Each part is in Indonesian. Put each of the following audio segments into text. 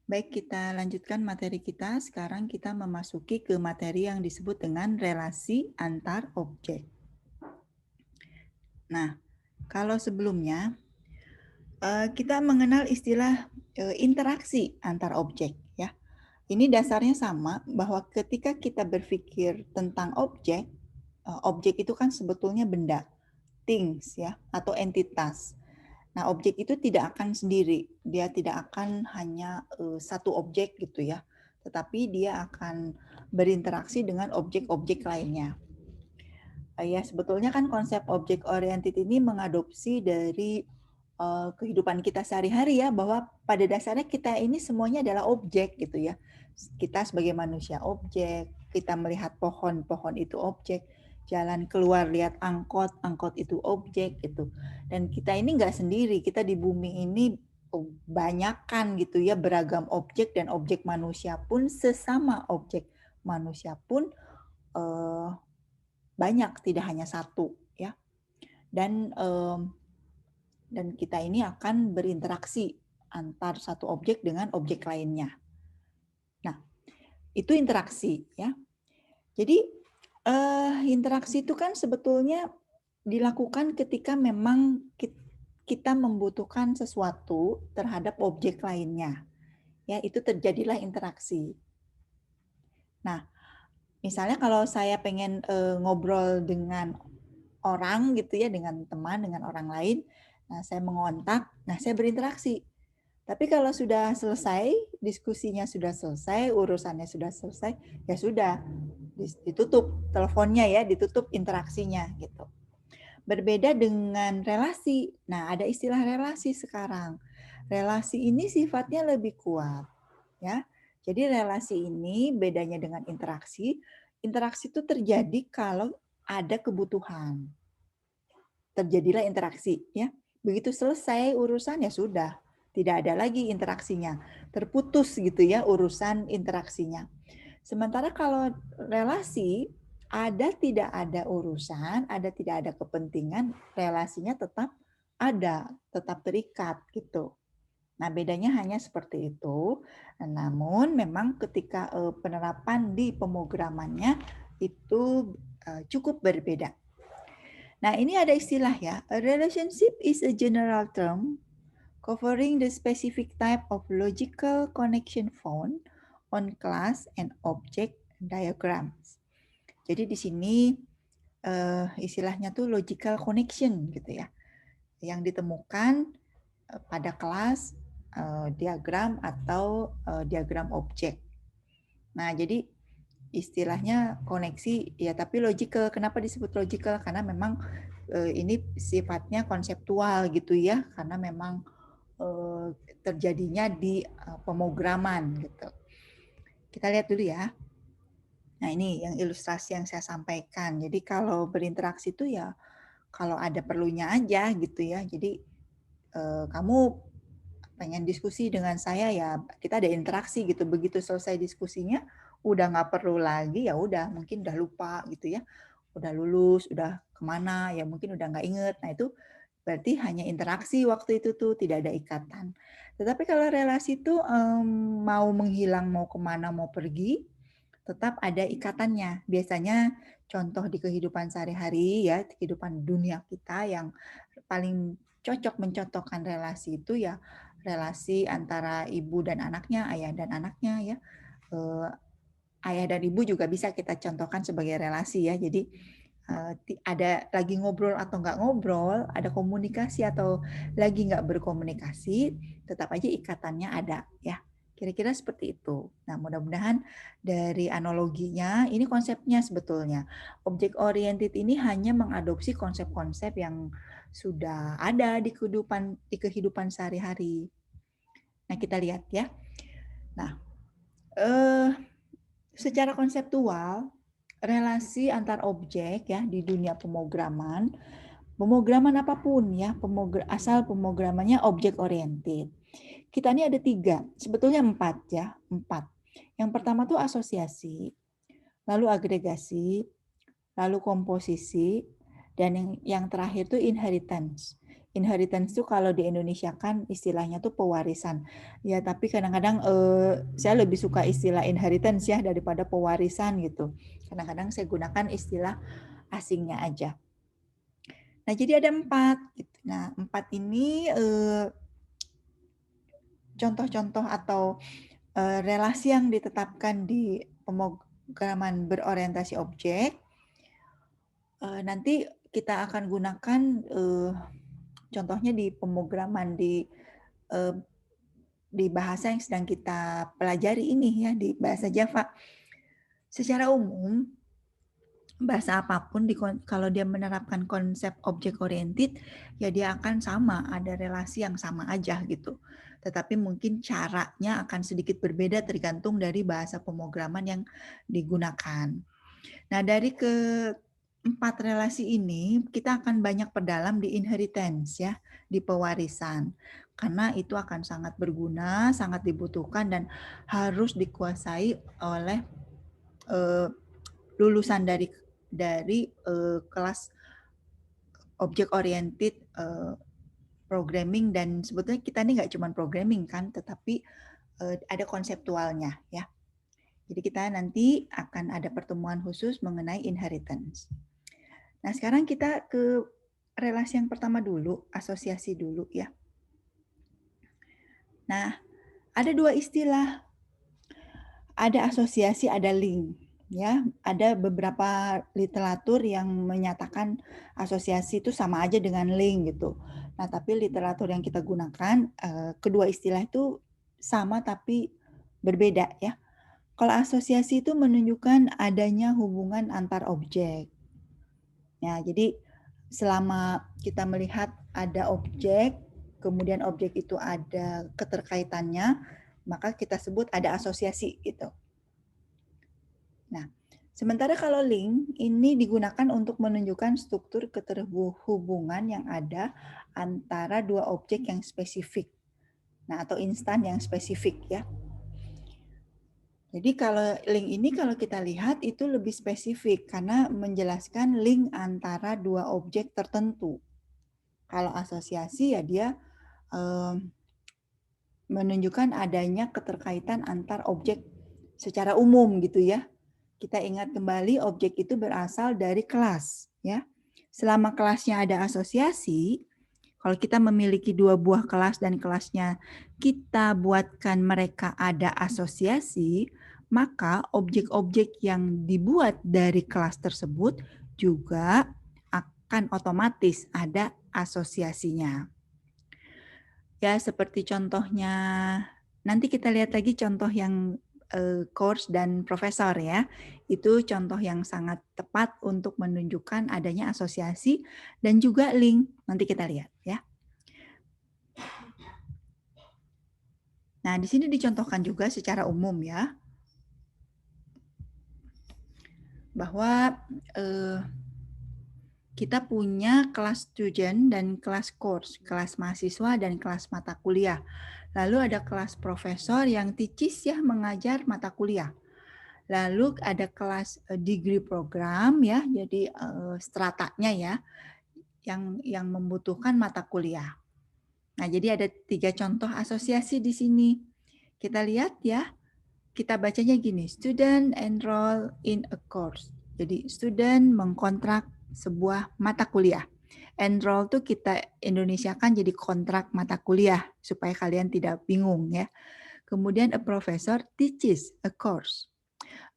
Baik, kita lanjutkan materi kita. Sekarang kita memasuki ke materi yang disebut dengan relasi antar objek. Nah, kalau sebelumnya kita mengenal istilah interaksi antar objek, ya. Ini dasarnya sama bahwa ketika kita berpikir tentang objek, objek itu kan sebetulnya benda, things ya, atau entitas. Nah, objek itu tidak akan sendiri, dia tidak akan hanya satu objek gitu ya, tetapi dia akan berinteraksi dengan objek-objek lainnya. Ya, sebetulnya kan konsep objek oriented ini mengadopsi dari kehidupan kita sehari-hari ya, bahwa pada dasarnya kita ini semuanya adalah objek gitu ya. Kita sebagai manusia objek, kita melihat pohon, pohon itu objek, jalan keluar lihat angkot, angkot itu objek gitu. Dan kita ini nggak sendiri, kita di bumi ini banyakkan gitu ya, beragam objek, dan objek manusia pun sesama objek manusia pun eh, banyak, tidak hanya satu ya. Dan kita ini akan berinteraksi antar satu objek dengan objek lainnya. Nah, itu interaksi ya. Jadi interaksi itu kan sebetulnya dilakukan ketika memang kita membutuhkan sesuatu terhadap objek lainnya. Ya, itu terjadilah interaksi. Nah, misalnya kalau saya pengen ngobrol dengan orang gitu ya, dengan teman, dengan orang lain, nah saya mengontak, nah saya berinteraksi. Tapi kalau sudah selesai, diskusinya sudah selesai, urusannya sudah selesai, ya sudah, ditutup teleponnya ya, ditutup interaksinya gitu. Berbeda dengan relasi. Nah, ada istilah relasi sekarang. Relasi ini sifatnya lebih kuat, ya. Jadi relasi ini bedanya dengan interaksi. Interaksi itu terjadi kalau ada kebutuhan. Terjadilah interaksi, ya. Begitu selesai urusan ya sudah, tidak ada lagi interaksinya. Terputus gitu ya urusan interaksinya. Sementara kalau relasi, ada tidak ada urusan, ada tidak ada kepentingan, relasinya tetap ada, tetap terikat gitu. Nah, bedanya hanya seperti itu. Namun memang ketika penerapan di pemrogramannya itu cukup berbeda. Nah, ini ada istilah ya. A relationship is a general term covering the specific type of logical connection found on class and object diagrams. Jadi di sini istilahnya tuh logical connection gitu ya, yang ditemukan pada kelas, diagram atau diagram objek. Nah, jadi istilahnya koneksi ya, tapi logical. Kenapa disebut logical? Karena memang ini sifatnya konseptual gitu ya, karena memang terjadinya di pemrograman gitu. Kita lihat dulu ya. Nah, ini yang ilustrasi yang saya sampaikan. Jadi kalau berinteraksi itu ya kalau ada perlunya aja gitu ya. Jadi kamu pengen diskusi dengan saya ya kita ada interaksi gitu. Begitu selesai diskusinya udah nggak perlu lagi, ya udah mungkin udah lupa gitu ya. Udah lulus, udah kemana ya mungkin udah nggak inget. Nah itu berarti hanya interaksi waktu itu tuh, tidak ada ikatan. Tetapi kalau relasi itu mau menghilang, mau kemana, mau pergi, tetap ada ikatannya. Biasanya contoh di kehidupan sehari-hari ya, kehidupan dunia kita yang paling cocok mencontohkan relasi itu ya relasi antara ibu dan anaknya, ayah dan anaknya ya. Eh, Ayah dan ibu juga bisa kita contohkan sebagai relasi ya. Jadi ada lagi ngobrol atau nggak ngobrol, ada komunikasi atau lagi nggak berkomunikasi, tetap aja ikatannya ada ya. Kira-kira seperti itu. Nah, mudah-mudahan dari analoginya, ini konsepnya sebetulnya. Objek oriented ini hanya mengadopsi konsep-konsep yang sudah ada di kehidupan sehari-hari. Nah, kita lihat ya. Nah, secara konseptual, relasi antar objek ya di dunia pemrograman apapun ya, asal pemrogramannya objek oriented. Kita ini ada 3, sebetulnya 4 ya, 4. Yang pertama tuh asosiasi, lalu agregasi, lalu komposisi, dan yang terakhir tuh inheritance. Inheritance itu kalau di Indonesia kan istilahnya tuh pewarisan. Ya, tapi kadang-kadang saya lebih suka istilah inheritance ya daripada pewarisan gitu. Kadang-kadang saya gunakan istilah asingnya aja. Nah, jadi ada 4. Gitu. Nah, 4 ini contoh-contoh atau relasi yang ditetapkan di pemrograman berorientasi objek. Nanti kita akan gunakan contohnya di pemrograman di bahasa yang sedang kita pelajari ini ya, di bahasa Java. Secara umum, bahasa apapun kalau dia menerapkan konsep object oriented, ya dia akan sama, ada relasi yang sama aja gitu. Tetapi mungkin caranya akan sedikit berbeda tergantung dari bahasa pemrograman yang digunakan. Nah, dari keempat relasi ini, kita akan banyak perdalam di inheritance ya, di pewarisan. Karena itu akan sangat berguna, sangat dibutuhkan, dan harus dikuasai oleh lulusan dari kelas object oriented programming. Dan sebetulnya kita ini nggak cuma programming kan, tetapi ada konseptualnya ya. Jadi kita nanti akan ada pertemuan khusus mengenai inheritance. Nah, sekarang kita ke relasi yang pertama dulu, asosiasi dulu ya. Nah, ada 2 istilah. Ada asosiasi, ada link. Ya, ada beberapa literatur yang menyatakan asosiasi itu sama aja dengan link gitu. Nah, tapi literatur yang kita gunakan, kedua istilah itu sama tapi berbeda ya. Kalau asosiasi itu menunjukkan adanya hubungan antar objek. Ya, jadi selama kita melihat ada objek, kemudian objek itu ada keterkaitannya, maka kita sebut ada asosiasi gitu. Nah, sementara kalau link ini digunakan untuk menunjukkan struktur keterhubungan yang ada antara dua objek yang spesifik. Nah, atau instan yang spesifik ya. Jadi kalau link ini kalau kita lihat itu lebih spesifik karena menjelaskan link antara dua objek tertentu. Kalau asosiasi ya dia menunjukkan adanya keterkaitan antar objek secara umum gitu ya. Kita ingat kembali objek itu berasal dari kelas ya. Selama kelasnya ada asosiasi, kalau kita memiliki 2 buah kelas dan kelasnya kita buatkan mereka ada asosiasi, maka objek-objek yang dibuat dari kelas tersebut juga akan otomatis ada asosiasinya. Ya, seperti contohnya, nanti kita lihat lagi contoh yang course dan profesor ya. Itu contoh yang sangat tepat untuk menunjukkan adanya asosiasi dan juga link. Nanti kita lihat ya. Nah, di sini dicontohkan juga secara umum ya. Bahwa kita punya kelas student dan kelas course, kelas mahasiswa dan kelas mata kuliah. Lalu ada kelas profesor yang teaches ya, mengajar mata kuliah. Lalu ada kelas degree program ya, jadi stratanya ya, yang membutuhkan mata kuliah. Nah, jadi ada 3 contoh asosiasi di sini. Kita lihat ya, kita bacanya gini, student enroll in a course. Jadi student mengkontrak sebuah mata kuliah. Enroll tuh kita Indonesiakan jadi kontrak mata kuliah supaya kalian tidak bingung ya. Kemudian a professor teaches a course.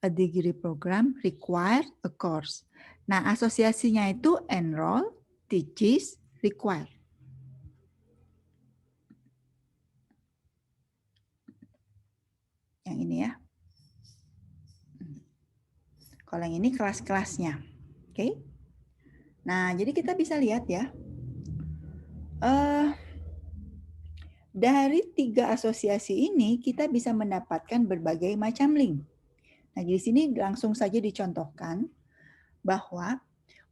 A degree program require a course. Nah, asosiasinya itu enroll, teaches, require. Yang ini ya. Kalau yang ini kelas-kelasnya. Oke. Nah, jadi kita bisa lihat ya. Dari 3 asosiasi ini kita bisa mendapatkan berbagai macam link. Nah, di sini langsung saja dicontohkan bahwa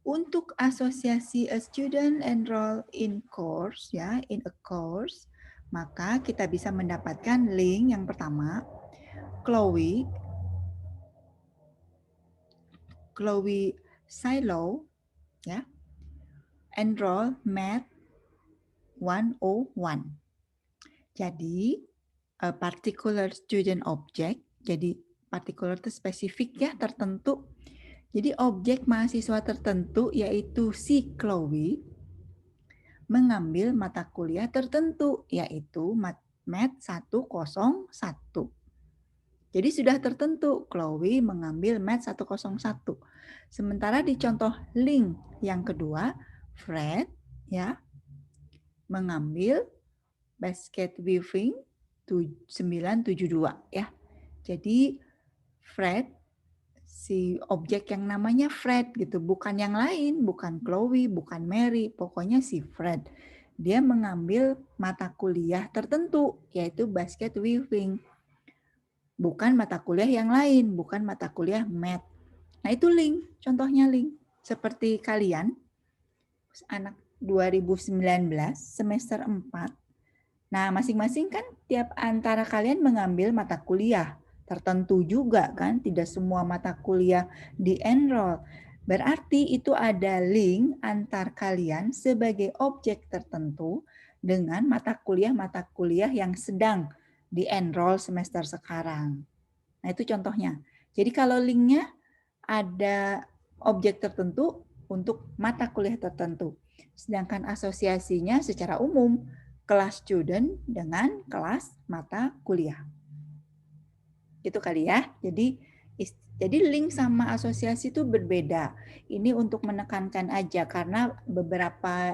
untuk asosiasi a student enroll in course ya, in a course, maka kita bisa mendapatkan link yang pertama, Chloe Silo ya. Enroll math 101. Jadi a particular student object, jadi particular itu spesifik ya, tertentu. Jadi objek mahasiswa tertentu yaitu si Chloe mengambil mata kuliah tertentu yaitu Math 101. Jadi sudah tertentu Chloe mengambil Math 101. Sementara di contoh link yang kedua, Fred ya mengambil basket weaving 972 ya. Jadi Fred, si objek yang namanya Fred gitu, bukan yang lain, bukan Chloe, bukan Mary, pokoknya si Fred. Dia mengambil mata kuliah tertentu yaitu basket weaving. Bukan mata kuliah yang lain, bukan mata kuliah math. Nah, itu link, contohnya link. Seperti kalian anak 2019 semester 4. Nah, masing-masing kan tiap antara kalian mengambil mata kuliah tertentu juga kan, tidak semua mata kuliah di-enroll. Berarti itu ada link antar kalian sebagai objek tertentu dengan mata kuliah yang sedang di-enroll semester sekarang. Nah, itu contohnya. Jadi kalau linknya ada objek tertentu untuk mata kuliah tertentu. Sedangkan asosiasinya secara umum kelas student dengan kelas mata kuliah. Itu kali ya. Jadi link sama asosiasi itu berbeda. Ini untuk menekankan aja karena beberapa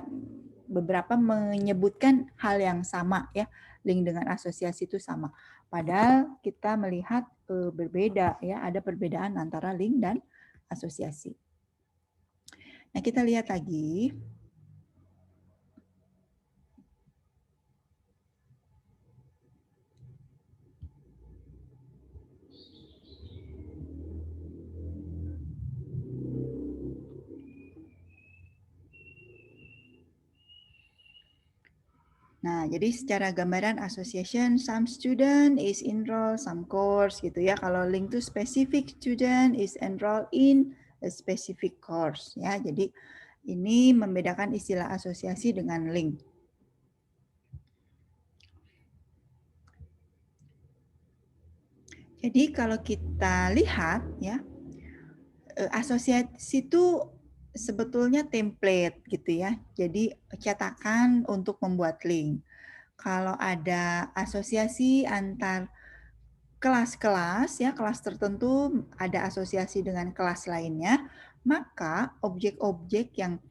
menyebutkan hal yang sama ya. Link dengan asosiasi itu sama. Padahal kita melihat berbeda ya, ada perbedaan antara link dan asosiasi. Nah, kita lihat lagi. Nah, jadi secara gambaran association, some student is enrolled some course gitu ya. Kalau link to specific student is enrolled in a specific course ya. Jadi ini membedakan istilah asosiasi dengan link. Jadi kalau kita lihat ya, asosiasi itu sebetulnya template gitu ya. Jadi cetakan untuk membuat link. Kalau ada asosiasi antar kelas-kelas ya, kelas tertentu ada asosiasi dengan kelas lainnya, maka objek-objek yang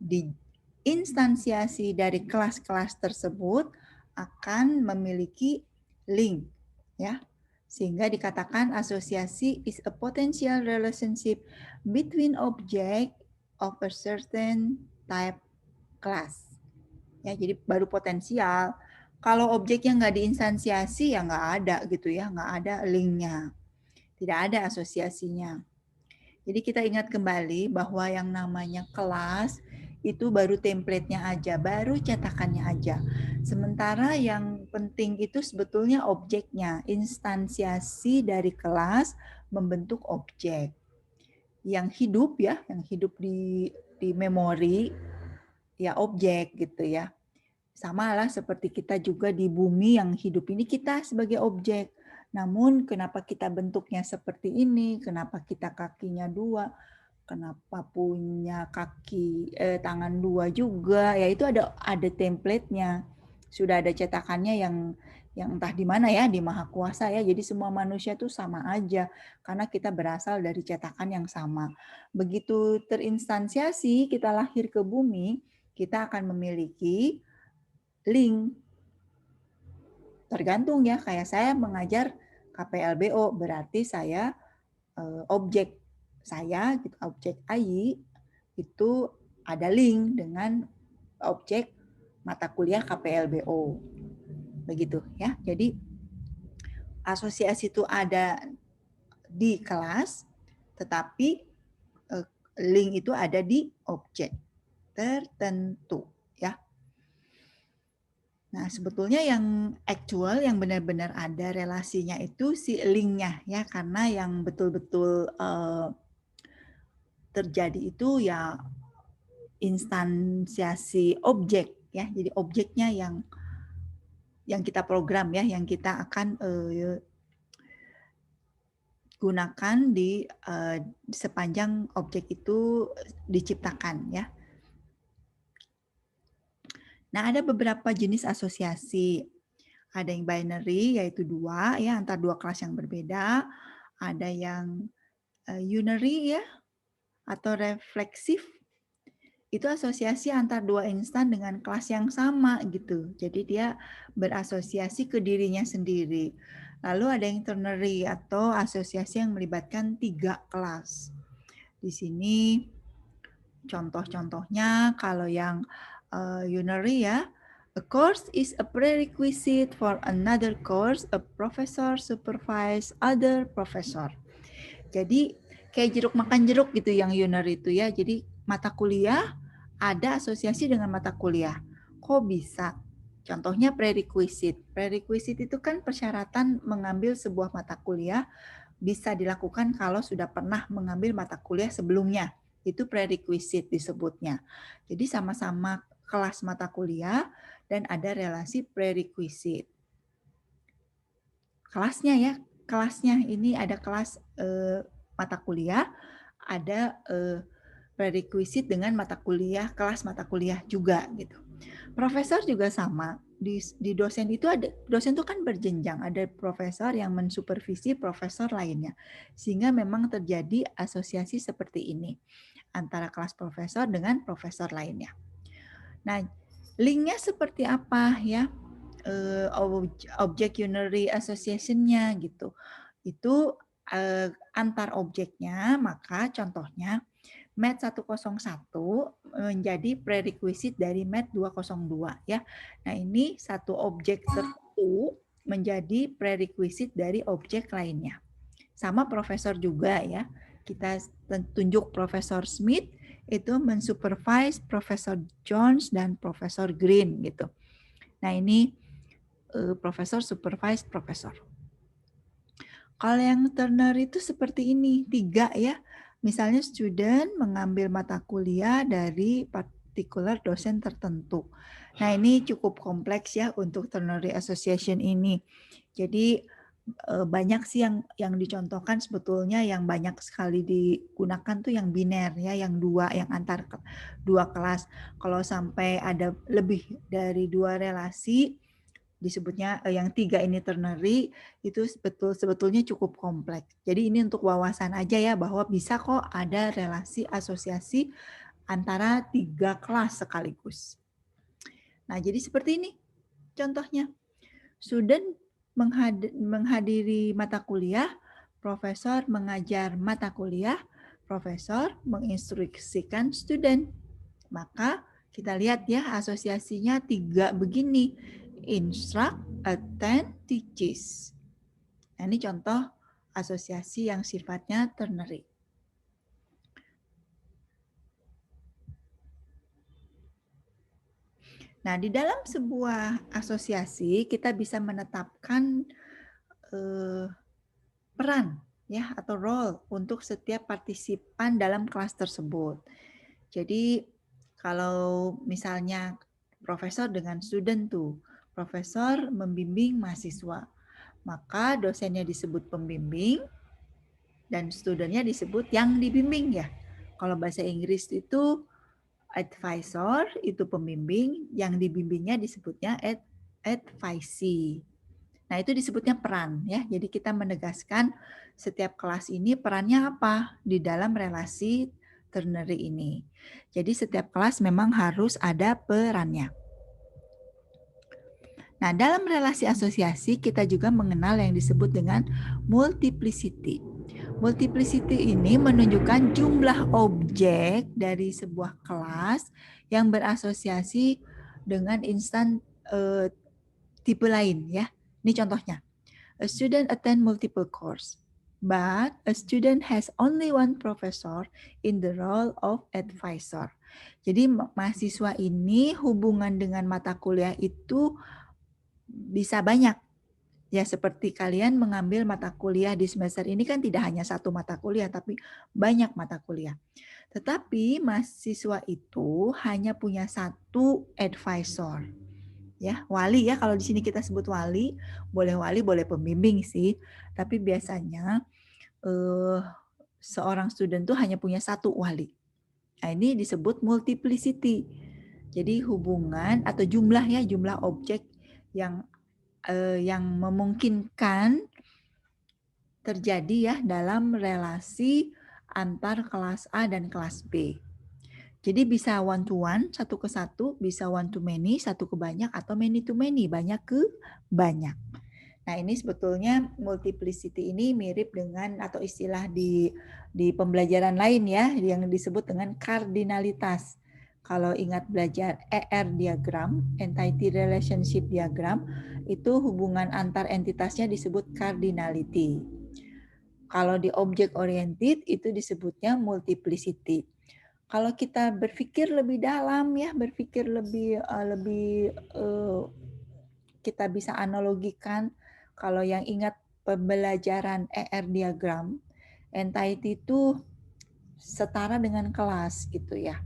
diinstansiasi dari kelas-kelas tersebut akan memiliki link ya. Sehingga dikatakan asosiasi is a potential relationship between object of a certain type class. Ya, jadi baru potensial. Kalau objeknya nggak diinstansiasi ya nggak ada gitu ya, nggak ada linknya, tidak ada asosiasinya. Jadi kita ingat kembali bahwa yang namanya kelas itu baru template-nya aja, baru cetakannya aja. Sementara yang penting itu sebetulnya objeknya, instansiasi dari kelas membentuk objek yang hidup ya, yang hidup di memori ya objek gitu ya. Sama lah seperti kita juga di bumi yang hidup ini kita sebagai objek. Namun kenapa kita bentuknya seperti ini? Kenapa kita kakinya dua? Kenapa punya tangan dua juga? Ya itu ada template-nya. Sudah ada cetakannya yang entah di mana ya, di Maha Kuasa ya. Jadi semua manusia itu sama aja karena kita berasal dari cetakan yang sama. Begitu terinstansiasi kita lahir ke bumi, kita akan memiliki link. Tergantung ya, kayak saya mengajar KPLBO, berarti saya objek saya, gitu, objek AI, itu ada link dengan objek mata kuliah KPLBO. Begitu ya. Jadi asosiasi itu ada di kelas, tetapi link itu ada di objek tertentu ya. Nah, sebetulnya yang actual, yang benar-benar ada relasinya itu si linknya ya, karena yang betul-betul terjadi itu ya instansiasi objek ya. Jadi objeknya yang kita program ya, yang kita akan gunakan di sepanjang objek itu diciptakan ya. Nah, ada beberapa jenis asosiasi. Ada yang binary yaitu 2 ya, antara 2 kelas yang berbeda. Ada yang unary ya atau refleksif. Itu asosiasi antar 2 instan dengan kelas yang sama gitu. Jadi dia berasosiasi ke dirinya sendiri. Lalu ada yang ternary atau asosiasi yang melibatkan 3 kelas. Di sini contoh-contohnya kalau yang unary ya, a course is a prerequisite for another course, a professor supervise other professor. Jadi kayak jeruk makan jeruk gitu yang unary itu ya. Jadi mata kuliah ada asosiasi dengan mata kuliah. Kok bisa? Contohnya prerequisite. Prerequisite itu kan persyaratan mengambil sebuah mata kuliah bisa dilakukan kalau sudah pernah mengambil mata kuliah sebelumnya. Itu prerequisite disebutnya. Jadi sama-sama kelas mata kuliah dan ada relasi prerequisite. Kelasnya ya, kelasnya ini ada kelas mata kuliah, ada prerequisite dengan mata kuliah, kelas mata kuliah juga gitu. Profesor juga sama. Di dosen itu ada, dosen itu kan berjenjang, ada profesor yang mensupervisi profesor lainnya. Sehingga memang terjadi asosiasi seperti ini antara kelas profesor dengan profesor lainnya. Nah, linknya seperti apa ya? Object unary association-nya gitu. Itu antar objeknya, maka contohnya MET 101 menjadi prerequisite dari MET 202 ya. Nah, ini satu objek tertentu menjadi prerequisite dari objek lainnya. Sama profesor juga ya. Kita tunjuk Profesor Smith itu mensupervise Profesor Jones dan Profesor Green gitu. Nah, ini profesor supervise profesor. Kalau yang ternary itu seperti ini, 3 ya. Misalnya student mengambil mata kuliah dari particular dosen tertentu. Nah, ini cukup kompleks ya untuk ternary association ini. Jadi banyak sih yang dicontohkan sebetulnya yang banyak sekali digunakan tuh yang biner ya, yang 2, yang antar 2 kelas. Kalau sampai ada lebih dari 2 relasi disebutnya yang 3 ini ternary itu sebetulnya cukup kompleks. Jadi ini untuk wawasan aja ya bahwa bisa kok ada relasi asosiasi antara 3 kelas sekaligus. Nah, jadi seperti ini contohnya. Student menghadiri mata kuliah, profesor mengajar mata kuliah, profesor menginstruksikan student. Maka kita lihat ya asosiasinya 3 begini. Instruct, attend, teaches. Nah, ini contoh asosiasi yang sifatnya ternary. Nah, di dalam sebuah asosiasi kita bisa menetapkan peran ya atau role untuk setiap partisipan dalam kelas tersebut. Jadi kalau misalnya profesor dengan student tuh, profesor membimbing mahasiswa, maka dosennya disebut pembimbing dan studentnya disebut yang dibimbing ya. Kalau bahasa Inggris itu advisor itu pembimbing, yang dibimbingnya disebutnya advisee. Nah, itu disebutnya peran ya. Jadi kita menegaskan setiap kelas ini perannya apa di dalam relasi ternary ini. Jadi setiap kelas memang harus ada perannya. Nah, dalam relasi asosiasi kita juga mengenal yang disebut dengan multiplicity. Multiplicity ini menunjukkan jumlah objek dari sebuah kelas yang berasosiasi dengan instan tipe lain ya. Ini contohnya. A student attend multiple course, but a student has only one professor in the role of advisor. Jadi mahasiswa ini hubungan dengan mata kuliah itu bisa banyak. Ya, seperti kalian mengambil mata kuliah di semester ini kan tidak hanya satu mata kuliah, tapi banyak mata kuliah. Tetapi mahasiswa itu hanya punya satu advisor. Ya, wali ya, kalau di sini kita sebut wali, boleh pembimbing sih. Tapi biasanya seorang student tuh hanya punya satu wali. Nah, ini disebut multiplicity. Jadi hubungan atau jumlah objek yang memungkinkan terjadi ya dalam relasi antar kelas A dan kelas B. Jadi bisa one to one, satu ke satu, bisa one to many, satu ke banyak, atau many to many, banyak ke banyak. Nah, ini sebetulnya multiplicity ini mirip dengan atau istilah di pembelajaran lain ya, yang disebut dengan kardinalitas. Kalau ingat belajar ER diagram, entity relationship diagram, itu hubungan antar entitasnya disebut cardinality. Kalau di object oriented itu disebutnya multiplicity. Kalau kita berpikir lebih dalam ya, berpikir lebih kita bisa analogikan, kalau yang ingat pembelajaran ER diagram, entity itu setara dengan kelas gitu ya.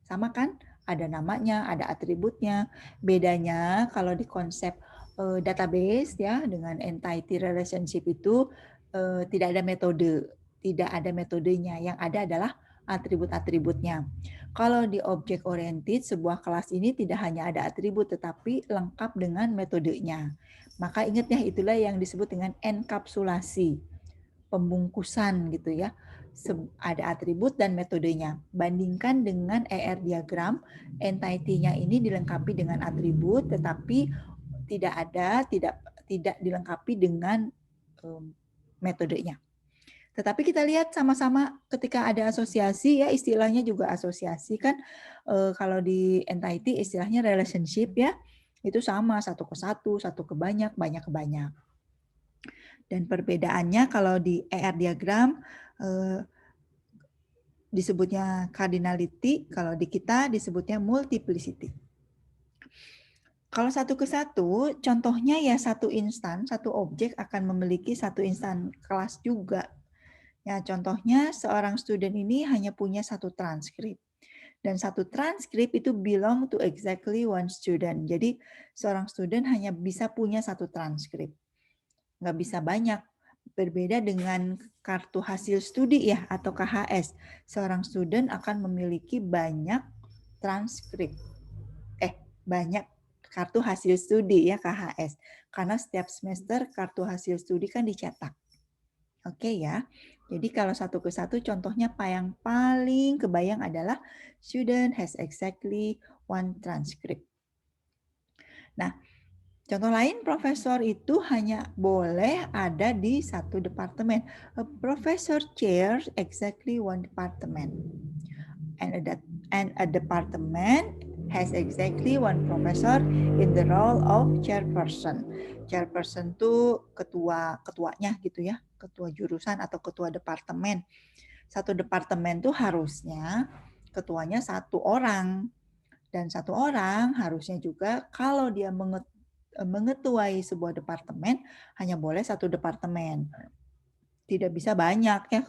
Sama kan? Ada namanya, ada atributnya. Bedanya kalau di konsep database ya dengan entity relationship itu tidak ada metode, tidak ada metodenya. Yang ada adalah atribut-atributnya. Kalau di object oriented, sebuah kelas ini tidak hanya ada atribut tetapi lengkap dengan metodenya. Maka ingat ya, itulah yang disebut dengan enkapsulasi, pembungkusan gitu ya. Ada atribut dan metodenya. Bandingkan dengan ER diagram, entity-nya ini dilengkapi dengan atribut tetapi tidak dilengkapi dengan metodenya. Tetapi kita lihat sama-sama ketika ada asosiasi ya, istilahnya juga asosiasi kan, kalau di entity istilahnya relationship ya, itu sama, satu ke satu, satu ke banyak, banyak ke banyak. Dan perbedaannya kalau di ER diagram disebutnya cardinality, kalau di kita disebutnya multiplicity. Kalau satu ke satu, contohnya ya satu instan, satu objek akan memiliki satu instan kelas juga. Ya, contohnya seorang student ini hanya punya satu transkrip. Dan satu transkrip itu belong to exactly one student. Jadi seorang student hanya bisa punya satu transkrip. Nggak bisa banyak. Berbeda dengan kartu hasil studi ya atau KHS. Seorang student akan memiliki banyak transkrip. Banyak kartu hasil studi ya KHS. Karena setiap semester kartu hasil studi kan dicetak. Oke ya. Jadi kalau satu ke satu contohnya yang paling kebayang adalah student has exactly one transcript. Nah, contoh lain profesor itu hanya boleh ada di satu departemen. A professor chairs exactly one department. And a department has exactly one professor in the role of chairperson. Chairperson itu ketuanya gitu ya, ketua jurusan atau ketua departemen. Satu departemen tuh harusnya ketuanya satu orang. Dan satu orang harusnya juga kalau dia mengetuai sebuah departemen hanya boleh satu departemen. Tidak bisa banyak ya.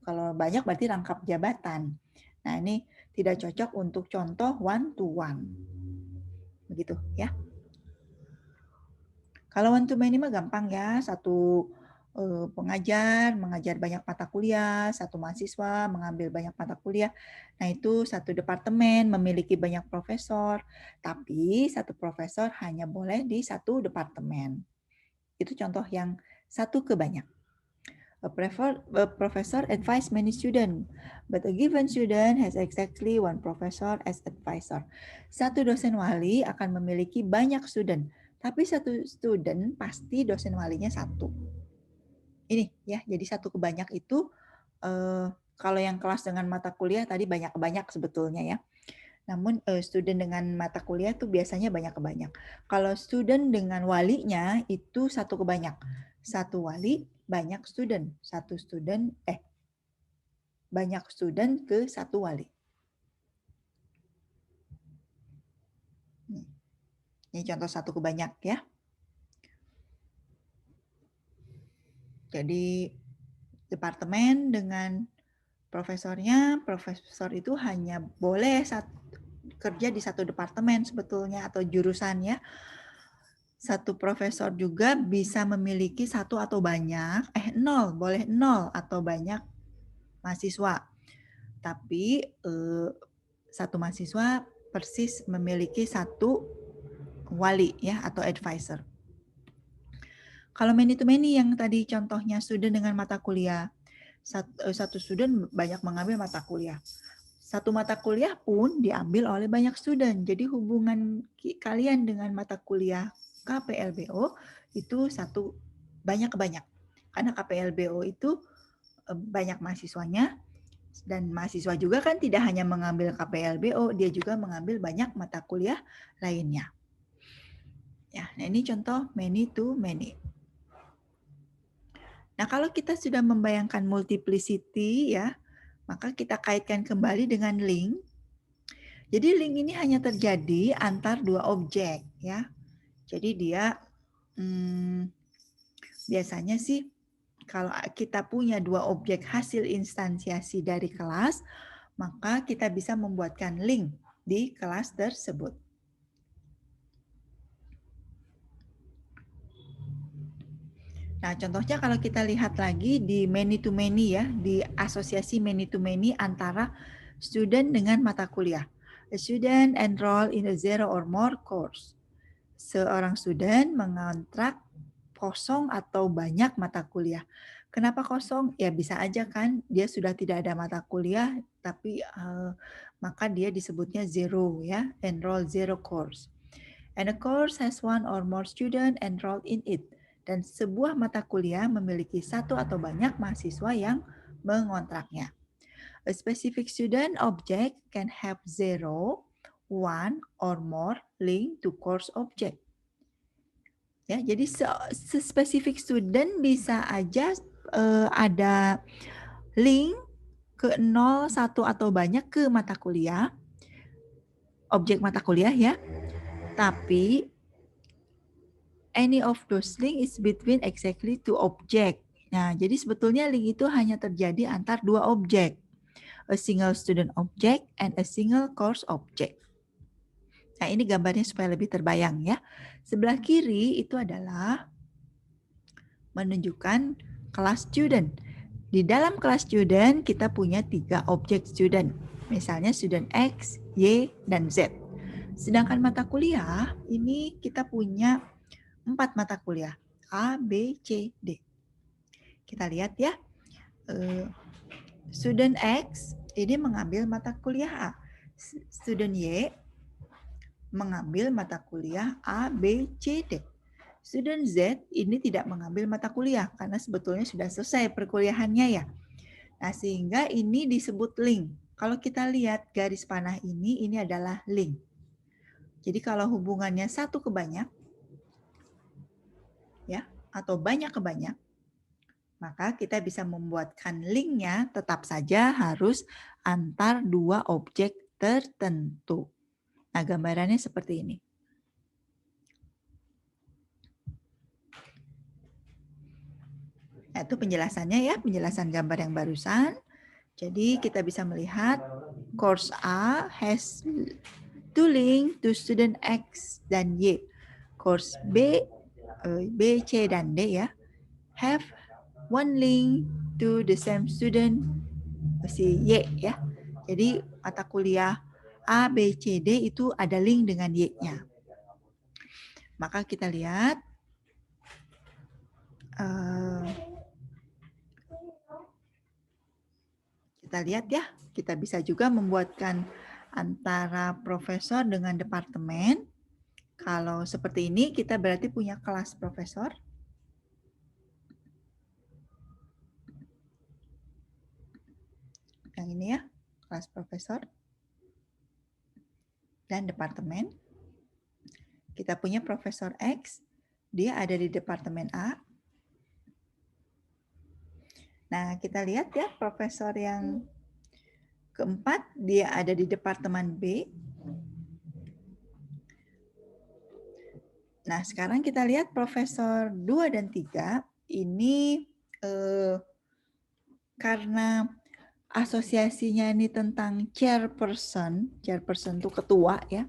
Kalau banyak berarti rangkap jabatan. Nah, ini tidak cocok untuk contoh one to one. Begitu ya. Kalau one to many mah gampang ya. Satu pengajar mengajar banyak mata kuliah, satu mahasiswa mengambil banyak mata kuliah. Nah, itu satu departemen memiliki banyak profesor, tapi satu profesor hanya boleh di satu departemen. Itu contoh yang satu ke banyak. A professor advise many students, but a given student has exactly one professor as advisor. Satu dosen wali akan memiliki banyak student, tapi satu student pasti dosen walinya satu. Ini ya, jadi satu ke banyak itu kalau yang kelas dengan mata kuliah tadi banyak ke banyak sebetulnya ya. Namun student dengan mata kuliah tuh biasanya banyak ke banyak. Kalau student dengan walinya itu satu ke banyak. Satu wali banyak student, banyak student ke satu wali. Ini contoh satu ke banyak ya. Jadi departemen dengan profesornya, profesor itu hanya boleh kerja di satu departemen sebetulnya atau jurusan ya. Satu profesor juga bisa memiliki satu atau banyak, boleh nol atau banyak mahasiswa. Tapi satu mahasiswa persis memiliki satu wali ya atau advisor. Kalau many to many yang tadi contohnya student dengan mata kuliah, satu student banyak mengambil mata kuliah. Satu mata kuliah pun diambil oleh banyak student. Jadi hubungan kalian dengan mata kuliah KPLBO itu satu banyak ke banyak. Karena KPLBO itu banyak mahasiswanya, dan mahasiswa juga kan tidak hanya mengambil KPLBO, dia juga mengambil banyak mata kuliah lainnya. Ya, nah ini contoh many to many. Nah, kalau kita sudah membayangkan multiplicity ya, maka kita kaitkan kembali dengan link. Jadi link ini hanya terjadi antar dua objek ya. Jadi dia biasanya sih kalau kita punya dua objek hasil instansiasi dari kelas, maka kita bisa membuatkan link di kelas tersebut. Nah, contohnya kalau kita lihat lagi di many to many ya, di asosiasi many to many antara student dengan mata kuliah. A student enroll in a 0 or more course. Seorang student mengontrak kosong atau banyak mata kuliah. Kenapa kosong? Ya bisa aja kan dia sudah tidak ada mata kuliah, tapi maka dia disebutnya zero ya, enroll 0 course. And a course has one or more student enrolled in it. Dan sebuah mata kuliah memiliki satu atau banyak mahasiswa yang mengontraknya. A specific student object can have 0, 1, or more link to course object. Ya, jadi spesifik student bisa aja ada link ke 0, 1, atau banyak ke mata kuliah, objek mata kuliah ya. Tapi any of those link is between exactly two object. Nah, jadi sebetulnya link itu hanya terjadi antar dua objek. A single student object and a single course object. Nah, ini gambarnya supaya lebih terbayang ya. Sebelah kiri itu adalah menunjukkan kelas student. Di dalam kelas student kita punya 3 objek student. Misalnya student X, Y, dan Z. Sedangkan mata kuliah ini kita punya 4 mata kuliah. A, B, C, D. Kita lihat ya. Student X ini mengambil mata kuliah A. Student Y mengambil mata kuliah A, B, C, D. Student Z ini tidak mengambil mata kuliah karena sebetulnya sudah selesai perkuliahannya ya. Nah, sehingga ini disebut link. Kalau kita lihat garis panah ini adalah link. Jadi kalau hubungannya satu ke banyak, ya, atau banyak ke banyak, maka kita bisa membuatkan linknya tetap saja harus antar dua objek tertentu. Nah, gambarannya seperti ini. Nah, itu penjelasannya ya, penjelasan gambar yang barusan. Jadi kita bisa melihat course A has two link to student X dan Y. Course B, C, dan D ya, have one link to the same student, si Y ya. Jadi mata kuliah A, B, C, D itu ada link dengan Y-nya. Maka kita lihat ya, kita bisa juga membuatkan antara profesor dengan departemen. Kalau seperti ini kita berarti punya kelas profesor. Yang ini ya, kelas profesor dan departemen. Kita punya Profesor X, dia ada di departemen A. Nah, kita lihat ya, profesor yang keempat, dia ada di departemen B. Nah, sekarang kita lihat profesor 2 dan 3, ini karena asosiasinya ini tentang chairperson itu ketua ya,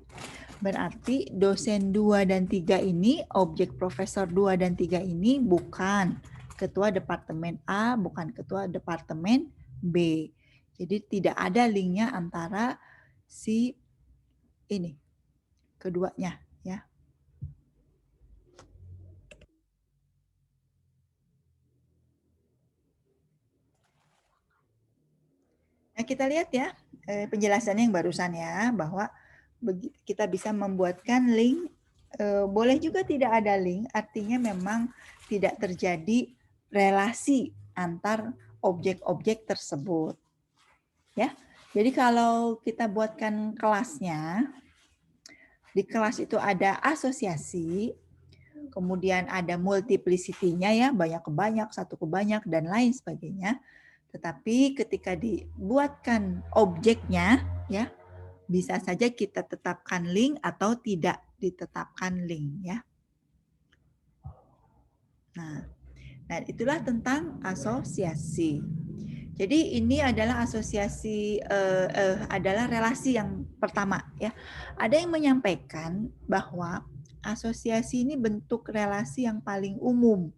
berarti dosen 2 dan 3 ini, objek profesor 2 dan 3 ini bukan ketua departemen A, bukan ketua departemen B. Jadi tidak ada linknya antara si ini, keduanya ya. Nah, kita lihat ya penjelasannya yang barusan ya, bahwa kita bisa membuatkan link, boleh juga tidak ada link, artinya memang tidak terjadi relasi antar objek-objek tersebut. Ya. Jadi kalau kita buatkan kelasnya, di kelas itu ada asosiasi, kemudian ada multiplicity-nya ya, banyak ke banyak, satu ke banyak, dan lain sebagainya. Tetapi ketika dibuatkan objeknya, ya bisa saja kita tetapkan link atau tidak ditetapkan link, ya. Nah, itulah tentang asosiasi. Jadi ini adalah asosiasi, adalah relasi yang pertama, ya. Ada yang menyampaikan bahwa asosiasi ini bentuk relasi yang paling umum.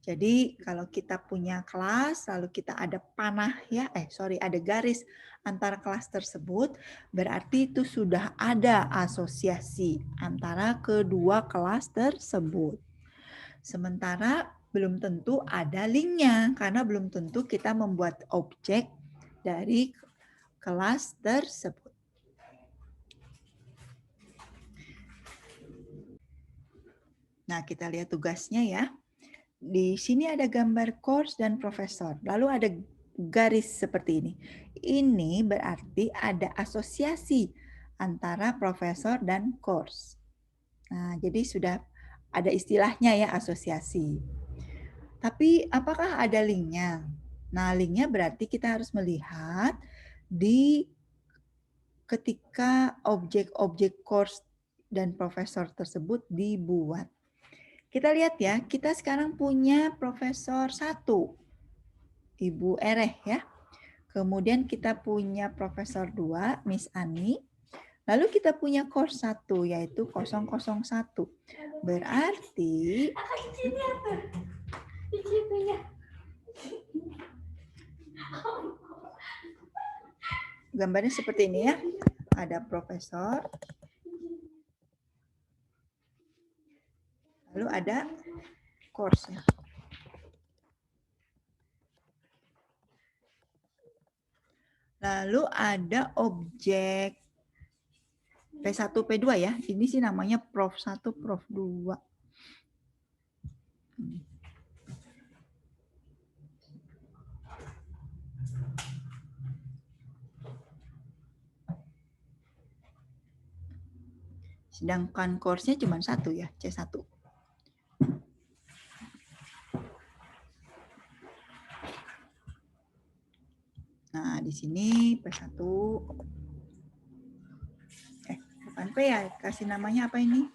Jadi kalau kita punya kelas, lalu kita ada panah ya, ada garis antara kelas tersebut, berarti itu sudah ada asosiasi antara kedua kelas tersebut. Sementara belum tentu ada linknya, karena belum tentu kita membuat objek dari kelas tersebut. Nah, kita lihat tugasnya ya. Di sini ada gambar course dan profesor. Lalu ada garis seperti ini. Ini berarti ada asosiasi antara profesor dan course. Nah, jadi sudah ada istilahnya ya asosiasi. Tapi apakah ada linknya? Nah, linknya berarti kita harus melihat di ketika objek-objek course dan profesor tersebut dibuat. Kita lihat ya, kita sekarang punya profesor 1, Ibu Ereh ya. Kemudian kita punya profesor 2, Miss Ani. Lalu kita punya course 1, yaitu 001. Berarti gambarnya seperti ini ya. Ada profesor. Lalu ada course-nya. Lalu ada objek P1, P2 ya. Ini sih namanya Prof 1, Prof 2. Sedangkan course-nya cuma 1 ya, C1. Nah, di sini P1. Bukan P ya, kasih namanya apa ini?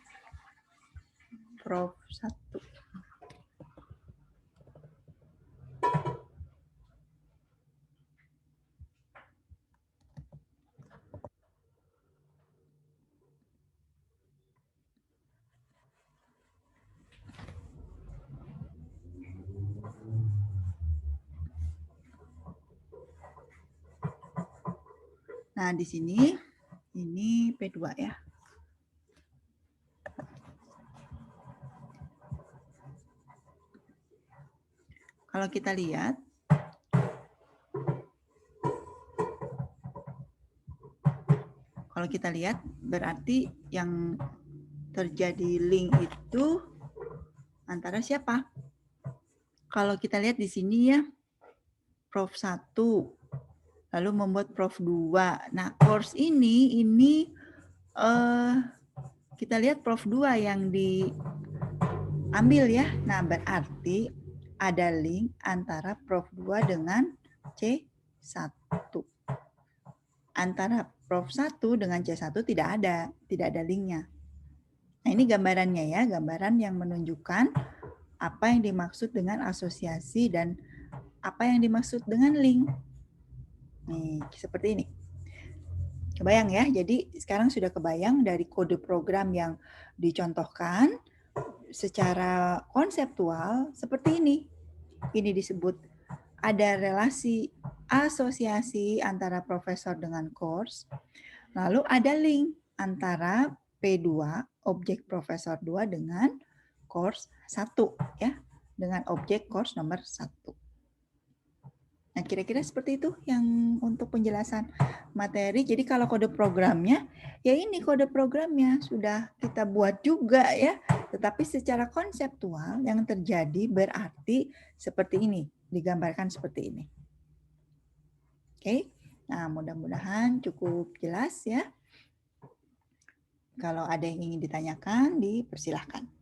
Prof 1. Nah, di sini ini P2 ya. Kalau kita lihat, berarti yang terjadi link itu antara siapa? Kalau kita lihat di sini ya, Prof 1, lalu membuat Prof 2. Nah, course ini kita lihat Prof 2 yang diambil ya. Nah, berarti ada link antara Prof 2 dengan C1. Antara Prof 1 dengan C1 tidak ada linknya. Nah, ini gambarannya ya, gambaran yang menunjukkan apa yang dimaksud dengan asosiasi dan Apa yang dimaksud dengan link? Nih, seperti ini. Kebayang ya, jadi sekarang sudah kebayang dari kode program yang dicontohkan secara konseptual seperti ini. Ini disebut ada relasi asosiasi antara profesor dengan course, lalu ada link antara P2, objek profesor 2 dengan course 1 ya, dengan objek course nomor 1. Nah, kira-kira seperti itu yang untuk penjelasan materi. Jadi kalau kode programnya, ya ini kode programnya sudah kita buat juga ya. Tetapi secara konseptual yang terjadi berarti seperti ini, digambarkan seperti ini. Oke, nah mudah-mudahan cukup jelas ya. Kalau ada yang ingin ditanyakan, dipersilahkan.